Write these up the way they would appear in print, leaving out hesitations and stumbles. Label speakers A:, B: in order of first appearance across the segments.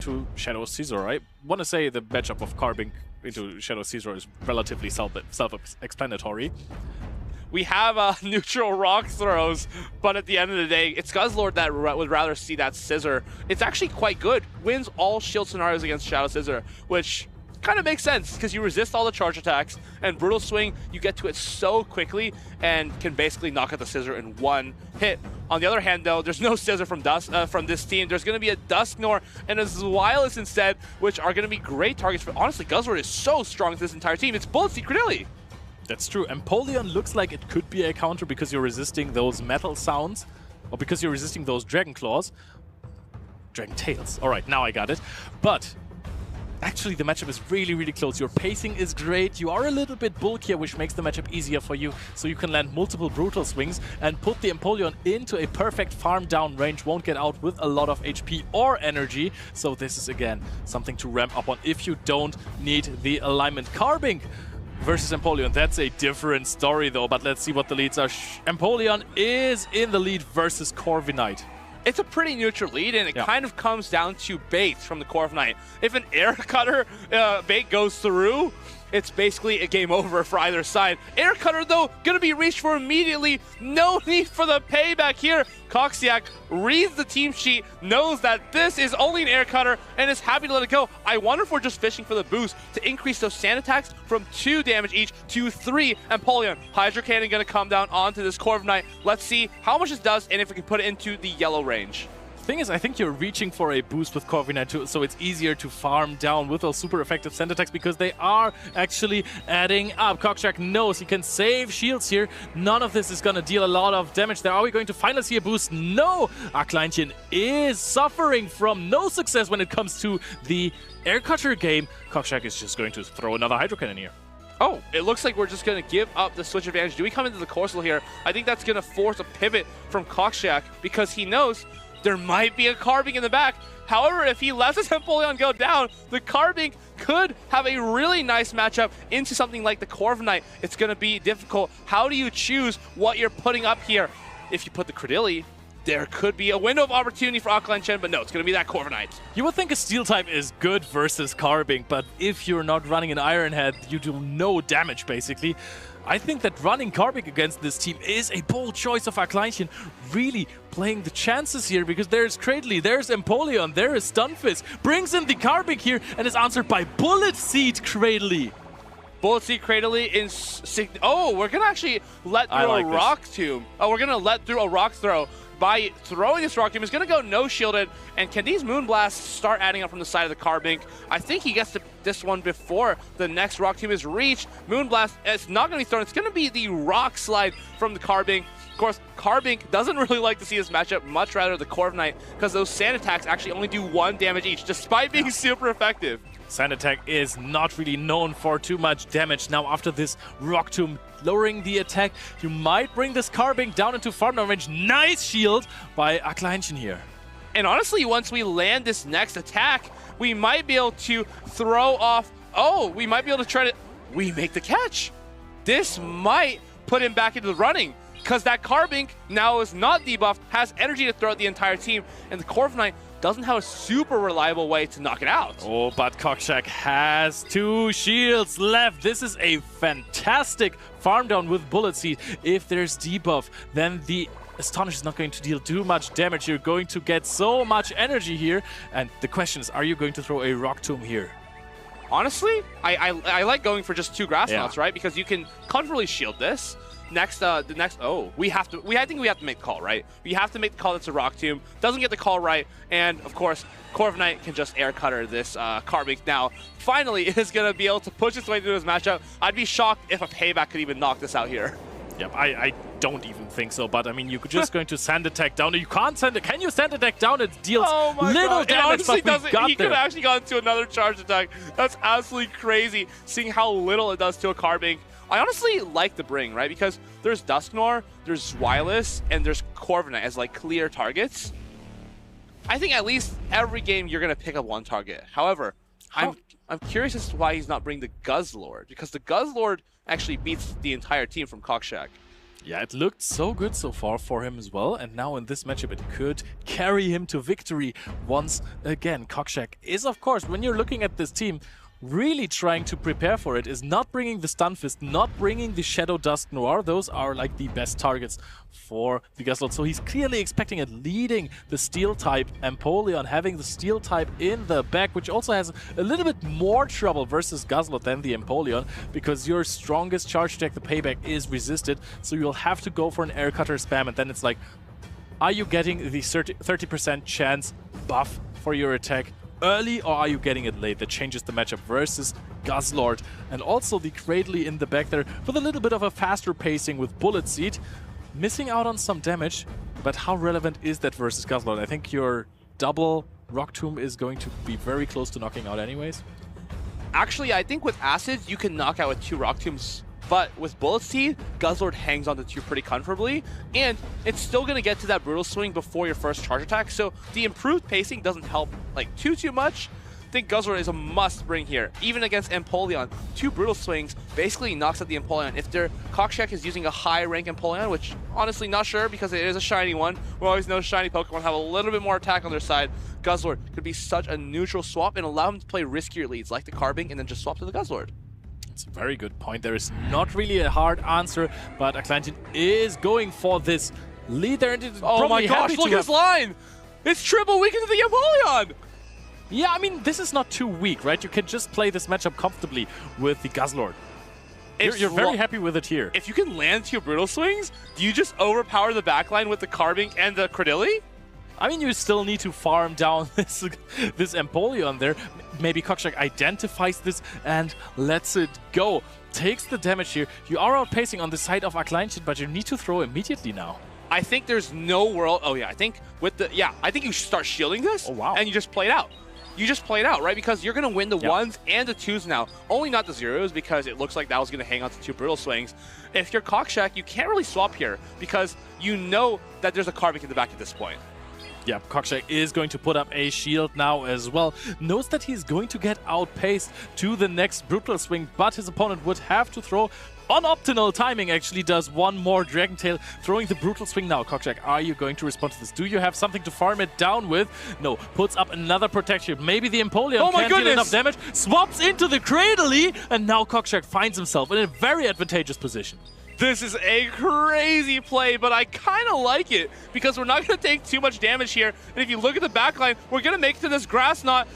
A: to Shadow Caesar. I want to say the matchup of Carbink into Shadow Caesar is relatively self-explanatory.
B: We have neutral rock throws, but at the end of the day, it's Guzzlord that would rather see that Scissor. It's actually quite good. Wins all shield scenarios against Shadow Scissor, which kind of makes sense because you resist all the charge attacks, and Brutal Swing, you get to it so quickly and can basically knock out the Scissor in one hit. On the other hand, though, there's no Scissor from this team. There's going to be a Dusknoir and a Zweilous instead, which are going to be great targets. But honestly, Guzzlord is so strong to this entire team. It's Bullet Seed Credilli.
A: That's true. Empoleon looks like it could be a counter because you're resisting those metal sounds, or because you're resisting those Dragon Claws. Dragon Tails. All right, now I got it. But actually, the matchup is really, really close. Your pacing is great. You are a little bit bulkier, which makes the matchup easier for you, so you can land multiple Brutal Swings and put the Empoleon into a perfect farm down range. Won't get out with a lot of HP or energy. So this is, again, something to ramp up on if you don't need the alignment. Carbink versus Empoleon. That's a different story, though, but let's see what the leads are. Empoleon is in the lead versus Corviknight.
B: It's a pretty neutral lead, and it kind of comes down to baits from the Corviknight. If an air cutter bait goes through, it's basically a game over for either side. Air cutter, though, going to be reached for immediately. No need for the payback here. KOKSIAK reads the team sheet, knows that this is only an air cutter, and is happy to let it go. I wonder if we're just fishing for the boost to increase those sand attacks from 2 damage each to 3. Empoleon, Hydro Cannon going to come down onto this Corviknight. Let's see how much this does and if we can put it into the yellow range.
A: Thing is, I think you're reaching for a boost with Corviknight too, so it's easier to farm down with those super effective sand attacks because they are actually adding up. KOKSIAK knows he can save shields here. None of this is going to deal a lot of damage there. Are we going to finally see a boost? No! AKLEINCHEN is suffering from no success when it comes to the air cutter game. KOKSIAK is just going to throw another Hydro Cannon here.
B: Oh, it looks like we're just going to give up the switch advantage. Do we come into the Corsola here? I think that's going to force a pivot from KOKSIAK because he knows there might be a Carbink in the back. However, if he lets his Empoleon go down, the Carbink could have a really nice matchup into something like the Corviknight. It's going to be difficult. How do you choose what you're putting up here? If you put the Credilli, there could be a window of opportunity for AKLEINCHEN, but no, it's going to be that Corviknight.
A: You would think a Steel type is good versus Carbink, but if you're not running an Iron Head, you do no damage, basically. I think that running Carbink against this team is a bold choice of AKLEINCHEN, really playing the chances here, because there's Cradley, there's Empoleon, there is Stunfisk, brings in the Carbink here, and is answered by Bullet Seed Cradley.
B: Bullet Seed Cradley in... Oh, we're going to actually let through a Rock Tomb. Oh, we're going to let through a Rock Throw. By throwing this Rock Tomb, he's going to go no shielded. And can these Moonblasts start adding up from the side of the Carbink? I think he gets to this one before the next Rock Tomb is reached. Moonblast, it's not going to be thrown. It's going to be the Rock Slide from the Carbink. Of course, Carbink doesn't really like to see this matchup, much rather the Corviknight, because those sand attacks actually only do 1 damage each, despite being super effective.
A: Sand attack is not really known for too much damage. Now, after this Rock Tomb lowering the attack, you might bring this Carbink down into farm down range. Nice shield by AKLEINCHEN here.
B: And honestly, once we land this next attack, we might be able to throw off... Oh, we might be able to try to... We make the catch. This might put him back into the running, because that Carbink now is not debuffed, has energy to throw at the entire team, and the Corviknight doesn't have a super reliable way to knock it out.
A: Oh, but KOKSIAK has 2 shields left. This is a fantastic farm down with Bullet Seed. If there's debuff, then the Astonish is not going to deal too much damage. You're going to get so much energy here. And the question is, are you going to throw a Rock Tomb here?
B: Honestly, I like going for just 2 Grass Knots, right? Because you can comfortably shield this. Next, I think we have to make the call, right? We have to make the call that's a Rock Tomb. Doesn't get the call right, and of course, Corviknight can just air cutter this Carbink now. Finally, is going to be able to push its way through this matchup. I'd be shocked if a payback could even knock this out here.
A: Yep, I don't even think so, but I mean, you're just going to sand attack down. You can't sand it. Can you sand attack down? It deals little damage, but
B: he could have actually gone to another charge attack. That's absolutely crazy, seeing how little it does to a Carbink. I honestly like the bring, right? Because there's Dusknoir, there's Zweilous, and there's Corviknight as like clear targets. I think at least every game you're gonna pick up 1 target. However, I'm curious as to why he's not bringing the Guzzlord, because the Guzzlord actually beats the entire team from KOKSIAK.
A: Yeah, it looked so good so far for him as well, and now in this matchup it could carry him to victory once again. KOKSIAK is, of course, when you're looking at this team, really trying to prepare for it, is not bringing the Stun Fist, not bringing the Shadow Dust Noir. Those are like the best targets for the Guzzlord. So he's clearly expecting it, leading the Steel type Empoleon, having the Steel type in the back, which also has a little bit more trouble versus Guzzlord than the Empoleon, because your strongest charge attack, the Payback, is resisted. So you'll have to go for an Air Cutter spam, and then it's like, are you getting the 30% chance buff for your attack early, or are you getting it late? That changes the matchup versus Guzzlord. And also the Cradley in the back there with a little bit of a faster pacing with Bullet Seed. Missing out on some damage, but how relevant is that versus Guzzlord? I think your double Rock Tomb is going to be very close to knocking out anyways.
B: Actually, I think with Acid, you can knock out with 2 Rock Tombs. But with Bullet Seed, Guzzlord hangs on to 2 pretty comfortably, and it's still going to get to that Brutal Swing before your first charge attack, so the improved pacing doesn't help like too much. I think Guzzlord is a must bring here. Even against Empoleon, 2 Brutal Swings basically knocks out the Empoleon. If their KOKSIAK is using a high rank Empoleon, which honestly not sure because it is a shiny one, we always know shiny Pokemon have a little bit more attack on their side, Guzzlord could be such a neutral swap and allow him to play riskier leads like the Carbink and then just swap to the Guzzlord.
A: It's a very good point. There is not really a hard answer, but AKLEINCHEN is going for this lead there. And
B: oh my gosh, look at this line! It's triple weak into the Empoleon!
A: Yeah, I mean, this is not too weak, right? You can just play this matchup comfortably with the Guzzlord. You're very happy with it here.
B: If you can land 2 Brutal Swings, do you just overpower the backline with the Carbink and the Cradilly?
A: I mean, you still need to farm down this Empoleon there. Maybe KOKSIAK identifies this and lets it go. Takes the damage here. You are outpacing on the side of AKLEINCHEN, but you need to throw immediately now.
B: I think there's no world. Oh yeah, I think with the I think you should start shielding this.
A: Oh wow.
B: And you just play it out. You just play it out, right? Because you're gonna win the 1s and the 2s now. Only not the 0s because it looks like that was gonna hang on to 2 Brutal Swings. If you're KOKSIAK, you can't really swap here because you know that there's a Carbink in the back at this point.
A: Yeah, KOKSIAK is going to put up a shield now as well. Knows that he's going to get outpaced to the next Brutal Swing, but his opponent would have to throw on optimal timing. Actually does one more Dragon Tail, throwing the Brutal Swing now. KOKSIAK, are you going to respond to this? Do you have something to farm it down with? No, puts up another protection. Maybe the Empoleon can't deal enough damage. Swaps into the Cradley, and now KOKSIAK finds himself in a very advantageous position.
B: This is a crazy play, but I kind of like it because we're not going to take too much damage here. And if you look at the backline, we're going to make it to this Grass Knot.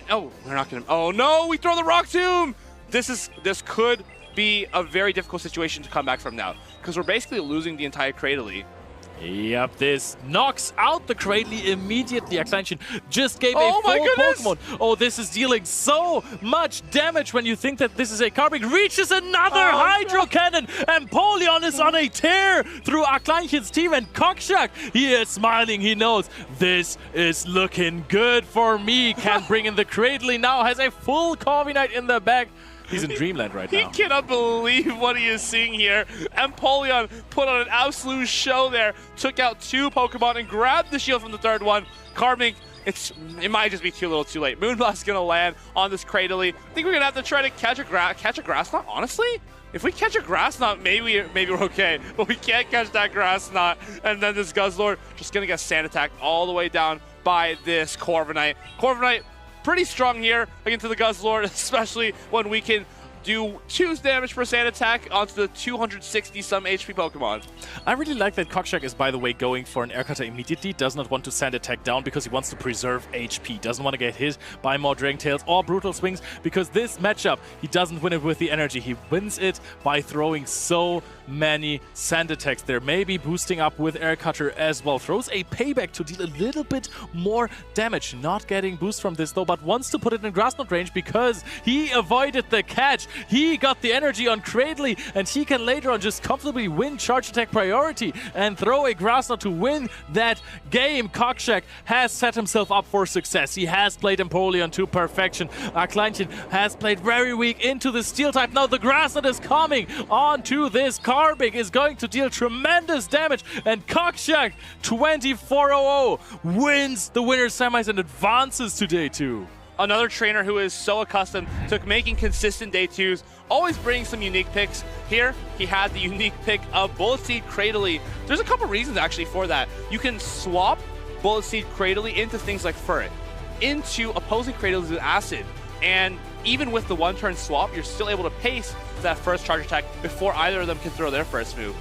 B: Oh, we're not going to. Oh no, we throw the Rock Tomb. This could be a very difficult situation to come back from now because we're basically losing the entire Cradley.
A: Yep, this knocks out the Cradley immediately. AKLEINCHEN just gave a full Pokemon. Oh, this is dealing so much damage when you think that this is a Carbink. Reaches another Hydro Cannon. Empoleon is on a tear through AKLEINCHEN's team, and KOKSIAK, he is smiling. He knows this is looking good for me. Can bring in the Cradley now. Has a full Corviknight in the back. He's in dreamland right now.
B: He cannot believe what he is seeing here. Empoleon put on an absolute show there. Took out 2 Pokemon and grabbed the shield from the 3rd one. Carbink, it might just be too little too late. Moonblast's going to land on this Cradley. I think we're going to have to try to catch a Grass Knot, honestly. If we catch a Grass Knot, maybe we're okay. But we can't catch that Grass Knot. And then this Guzzlord just going to get sand attacked all the way down by this Corviknight. Corviknight, pretty strong here against the Guzzlord, especially when we can do 2 damage per sand attack onto the 260-some HP Pokemon.
A: I really like that KOKSIAK is, by the way, going for an Air Cutter immediately. Does not want to sand attack down because he wants to preserve HP. Doesn't want to get hit by more Dragon Tails or Brutal Swings because this matchup, he doesn't win it with the energy. He wins it by throwing so many sand attacks there. Maybe boosting up with Air Cutter as well. Throws a Payback to deal a little bit more damage. Not getting boost from this though, but wants to put it in Grass Knot range because he avoided the catch. He got the energy on Cradley, and he can later on just comfortably win charge attack priority and throw a Grass Knot to win that game. KOKSIAK has set himself up for success. He has played Empoleon to perfection. AKLEINCHEN has played very weak into the Steel type. Now the Grass Knot is coming onto this Carbink, is going to deal tremendous damage, and KOKSIAK2400 wins the winner's semis and advances to day 2.
B: Another trainer who is so accustomed to making consistent day 2s, always bringing some unique picks. Here, he had the unique pick of Bullet Seed Cradily. There's a couple reasons actually for that. You can swap Bullet Seed Cradily into things like Furret, into opposing Cradily with Acid, and even with the one-turn swap, you're still able to pace that first charge attack before either of them can throw their first move.